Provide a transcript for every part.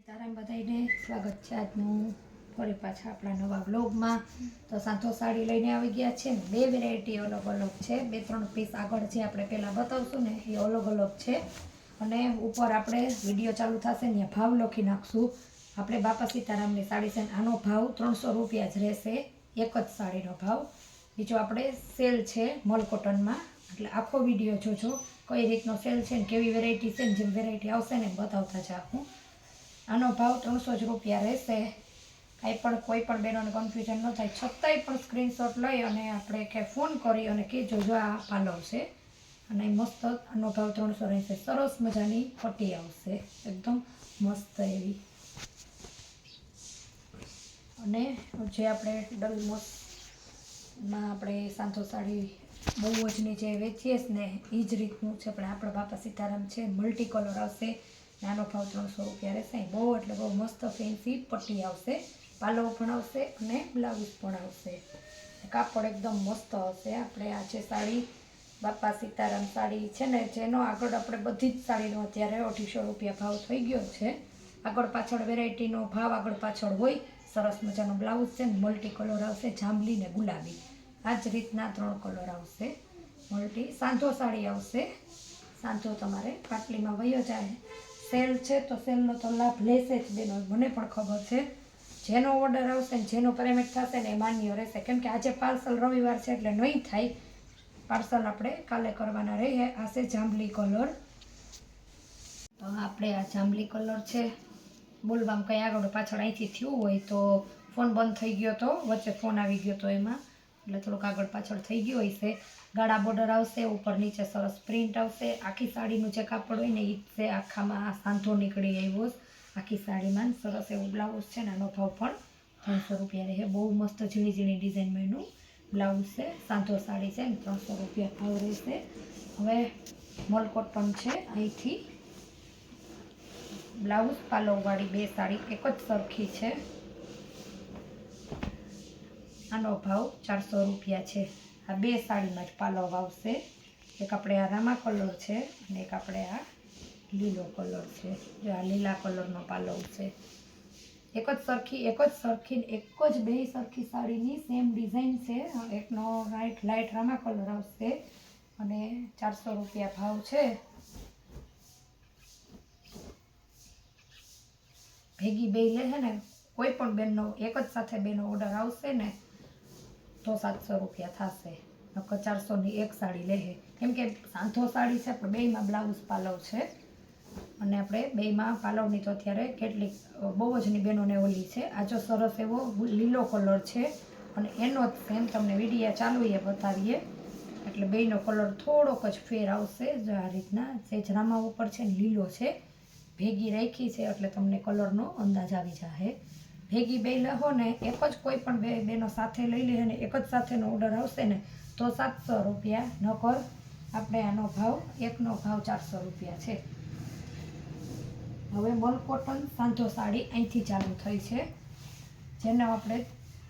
સીતારામ બધાને સ્વાગત છે આજનું ફરી પાછા આપણા નવા વ્લોગમાં। તો સાંથો સાડી લઈને આવી ગયા છે ને બે વેરાયટી અલગ અલગ છે, બે ત્રણ પીસ આગળ જે આપણે પહેલાં બતાવશું ને એ અલગ અલગ છે અને ઉપર આપણે વિડીયો ચાલુ થશે ને ભાવ લખી નાખશું। આપણે બાપા સીતારામની સાડી છે, આનો ભાવ 300 રૂપિયા જ રહેશે, એક જ સાડીનો ભાવ। બીજો આપણે સેલ છે મલ કોટનમાં, એટલે આખો વિડીયો જોજો કઈ રીતનો સેલ છે ને કેવી વેરાયટી છે ને જેમ વેરાયટી આવશે ને બતાવતા જાઉં। આનો ભાવ 300 જ રૂપિયા રહેશે। કાંઈ પણ કોઈ પણ બહેનોને કન્ફ્યુઝન ન થાય છતાંય પણ સ્ક્રીનશોટ લઈ અને આપણે કે ફોન કરી અને કહેજો જો આ પાલવ છે અને મસ્ત આનો ભાવ 300 રહેશે। સરસ મજાની પટ્ટી આવશે, એકદમ મસ્ત એવી। અને જે આપણે ડલમોસમાં આપણે સાંથો સાડી બહુ જ નીચે વેચીએ જ ને એ જ રીતનું છે, પણ આપણા બાપા સીતારામ છે મલ્ટી કલર આવશે, નાનો ભાવ 300 રૂપિયા રહેશે। બહુ એટલે બહુ મસ્ત ફેન્સી પટ્ટી આવશે, પાલવ પણ આવશે અને બ્લાઉઝ પણ આવશે, કાપડ એકદમ મસ્ત હશે। આપણે આ છે સાડી બાપા સીતારામ સાડી છે ને જેનો આગળ આપણે બધી જ સાડીનો અત્યારે 250 રૂપિયા ભાવ થઈ ગયો છે। આગળ પાછળ વેરાયટીનો ભાવ આગળ પાછળ હોય। સરસ મજાનો બ્લાઉઝ છે ને મલ્ટી કલર આવશે, જાંબલી ને ગુલાબી, આ જ રીતના 3 કલર આવશે મલ્ટી। સાંધો સાડી આવશે, સાંધો તમારે પાટલીમાં વયો જાય। સેલ છે તો સેલનો તો લાભ લેશે જ બેનો, મને પણ ખબર છે। જેનો ઓર્ડર આવશે ને જેનો પેમેન્ટ થશે ને એ માન્ય રહેશે, કેમ કે આજે પાર્સલ રવિવાર છે એટલે નહીં થાય, પાર્સલ આપણે કાલે કરવાના રહીએ। આ છે જાંબલી કલર, તો આપણે આ જાંબલી કલર છે, બોલવામાં કંઈ આગળ પાછળ અહીંથી થયું હોય તો ફોન બંધ થઈ ગયો તો વચ્ચે ફોન આવી ગયો તો એમાં, એટલે થોડુંક આગળ પાછળ થઈ ગયું હોય છે। ગાળા બોર્ડર આવશે, ઉપર નીચે સરસ પ્રિન્ટ આવશે। આખી સાડીનું જે કાપડ હોય ને એ છે આખામાં સાંધો નીકળી આવ્યો આખી સાડીમાં, સરસ એવું બ્લાઉઝ છે ને આનો ભાવ પણ 300 રૂપિયા રહે। બહુ મસ્ત ઝીણી ઝીણી ડિઝાઇનમાં એનું બ્લાઉઝ છે, સાંધો સાડી છે ને 300 રૂપિયા ભાવ રહેશે। હવે મલ કોટન છે, અહીંથી બ્લાઉઝ પાલવવાળી બે સાડી એક જ સરખી છે, આનો ભાવ 400 રૂપિયા છે। આ બે સાડીમાં જ પાલવ આવશે, એક આપણે આ રામા કલર છે અને એક આપણે આ લીલો કલર છે, જો આ લીલા કલરનો પાલવ છે। એક જ સરખી એક જ બે સરખી સાડીની સેમ ડિઝાઇન છે। એકનો લાઇટ રામા કલર આવશે અને 400 રૂપિયા ભાવ છે। ભેગી બે લે છે ને કોઈ પણ બેનનો એક જ સાથે બેનો ઓર્ડર આવશે ને તો 700 રૂપિયા થશે, નકર 400ની એક સાડી લેહે, કેમ કે સાંધો સાડી છે પણ બેયમાં બ્લાઉઝ પાલવ છે અને આપણે બેયમાં પાલવની તો અત્યારે કેટલીક બહુ જની બહેનોને ઓલી છે। આ જો સરસ એવો લીલો કલર છે અને એનો જ સેમ તમને વિડીયા ચાલુ એ બતાવીએ, એટલે બેયનો કલર થોડોક જ ફેર આવશે। જો આ રીતના સેજ રામા ઉપર છે ને લીલો છે, ભેગી રાખી છે એટલે તમને કલરનો અંદાજ આવી જશે। ભેગી બે લહો ને એક જ કોઈ પણ બે બેનો સાથે લઈ લે ને એક જ સાથેનો ઓર્ડર આવશે ને તો 700 રૂપિયા, નકર આપણે આનો ભાવ એકનો ભાવ 400 રૂપિયા છે। હવે મલ કોટન સાંધો સાડી અહીંથી ચાલુ થઈ છે, જેનો આપણે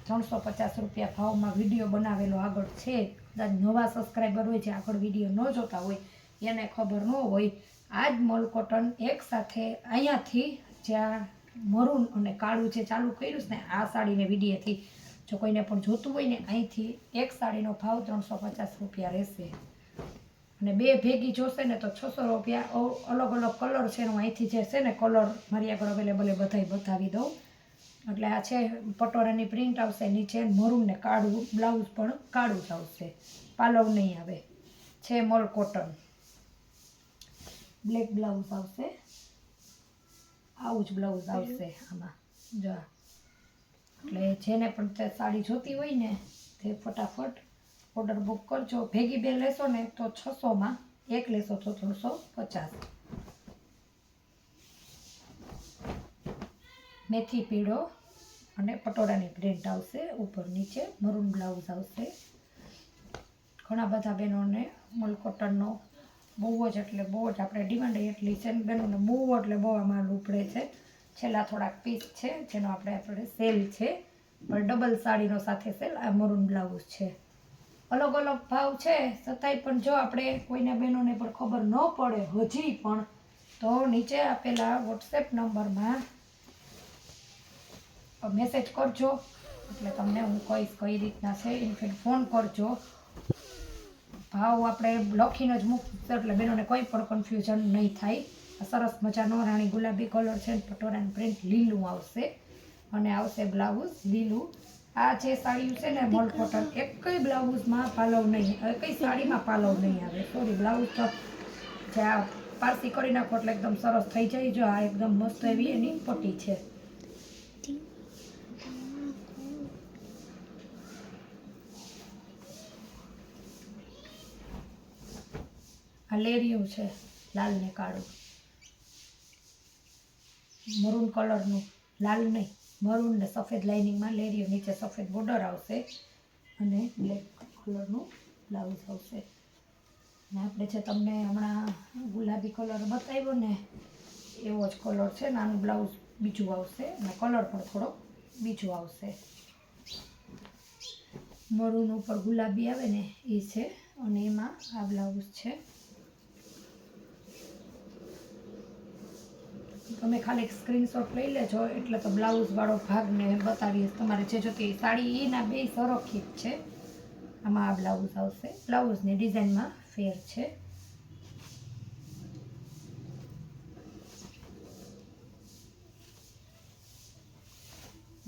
350 રૂપિયા ભાવમાં વિડીયો બનાવેલો આગળ છે। કદાચ નવા સબસ્ક્રાઈબર હોય જે આગળ વિડીયો ન જોતા હોય એને ખબર ન હોય, આ જ મલ કોટન એક સાથે અહીંયાથી જ્યાં મરૂન અને કાળું જે ચાલુ કર્યું છે ને આ સાડીને વિડીયોથી જો કોઈને પણ જોતું હોય ને અહીંથી એક સાડીનો ભાવ 350 રૂપિયા રહેશે અને બે ભેગી જોશે ને તો 600 રૂપિયા। અલગ અલગ કલર છે, હું અહીંથી જે છે ને કલર મારી આગળ અવેલેબલ એ બધાય બતાવી દઉં। એટલે આ છે પટોળાની પ્રિન્ટ આવશે, નીચે મરૂન ને કાળું બ્લાઉઝ પણ કાળું જ આવશે, પાલવ નહીં આવે, છે મલ કોટન, બ્લેક બ્લાઉઝ આવશે, આવું જ બ્લાઉઝ આવશે આમાં જો। એટલે જેને પણ તે સાડી જોતી હોય ને તે ફટાફટ ઓર્ડર બુક કરજો। ભેગી બે લેશો ને તો 600માં, એક લેશો તો 350। મેથી પીળો અને પટોળાની પ્રિન્ટ આવશે, ઉપર નીચે મરૂન બ્લાઉઝ આવશે। ઘણા બધા બહેનોને મલ કોટનનો બહુ જ એટલે બહુ જ આપણે ડિમાન્ડ એટલી છે ને બહેનોને બહુ એટલે બહુ આ માલ ઉપડે છે। છેલ્લા થોડાક પીસ છે જેનો આપણે સેલ છે, પણ ડબલ સાડીનો સાથે સેલ। આ મરૂન બ્લાઉઝ છે, અલગ અલગ ભાવ છે છતાંય પણ જો આપણે કોઈના બહેનોને પણ ખબર ન પડે હજી પણ તો નીચે આપેલા વોટ્સએપ નંબરમાં મેસેજ કરજો એટલે તમને હું કહીશ કઈ રીતના છે. ઇનફેક્ટ ફોન કરજો. ભાવ આપણે લખીને જ મૂકશું એટલે બેનોને કોઈ પણ કન્ફ્યુઝન નહીં થાય. સરસ મજાનો રાણી ગુલાબી કલર છે, પટોરાનું પ્રિન્ટ લીલું આવશે અને આવશે બ્લાઉઝ લીલું. આ જે સાડી છે ને મલ કોટન, એકય બ્લાઉઝમાં પાલવ નહીં, એકય સાડીમાં પાલવ નહીં આવે. સોરી, બ્લાઉઝ તો જે આ પારસી કરી નાખો એટલે એકદમ સરસ થઈ જાય. જો આ એકદમ મસ્ત એવી એની પટ્ટી છે. આ લેરિયું છે લાલ ને કાળું, મરૂન કલરનું, લાલ નહીં મરૂન ને સફેદ લાઇનિંગમાં લેરિયું, નીચે સફેદ બોર્ડર આવશે અને બ્લેક કલરનું બ્લાઉઝ આવશે. ને આપણે જે તમને હમણાં ગુલાબી કલર બતાવ્યો ને એવો જ કલર છે. નાનું બ્લાઉઝ બીજું આવશે અને કલર પણ થોડો બીજું આવશે. મરૂન ઉપર ગુલાબી આવે ને એ છે અને એમાં આ બ્લાઉઝ છે. તમે ખાલી સ્ક્રીનશોટ લઈ લેજો એટલે તો બ્લાઉઝવાળો ભાગને બતાવીશ. તમારે જે જોતી સાડી એના બે સરખી જ છે. આમાં આ બ્લાઉઝ આવશે. બ્લાઉઝની ડિઝાઇનમાં ફેર છે.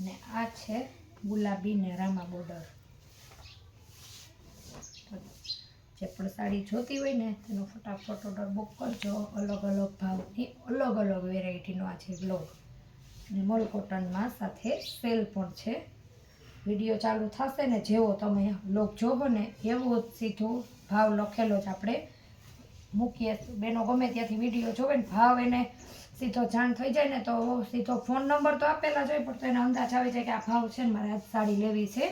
ને આ છે ગુલાબી ને રામા બોર્ડર. જે પણ સાડી જોતી હોય ને તેનો ફટાફટ ઓર્ડર બુક કરજો. અલગ અલગ ભાવની અલગ અલગ વેરાયટીનો આ છે બ્લોગ અને મલ કોટનમાં સાથે સેલ પણ છે. વિડીયો ચાલુ થશે ને જેવો તમે બ્લોગ જોવો ને એવો જ સીધો ભાવ લખેલો જ આપણે મૂકીએ. બેનો ગમે ત્યાંથી વિડીયો જોવે ને ભાવ એને સીધો જાણ થઈ જાય ને તો સીધો ફોન નંબર તો આપેલા જ હોય પણ તો એને અંદાજ આવી જાય કે આ ભાવ છે ને મારે આજ સાડી લેવી છે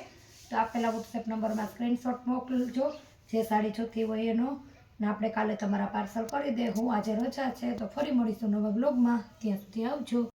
તો આપેલા વોટ્સએપ નંબરમાં સ્ક્રીનશોટ મોકલજો જે સાડી જોતી હોય એનો. ને આપણે કાલે તમારા પાર્સલ કરી દે. હું આજે રજા છે તો ફરી મળીશું નવા બ્લોગમાં. ત્યાં સુધી આવજો.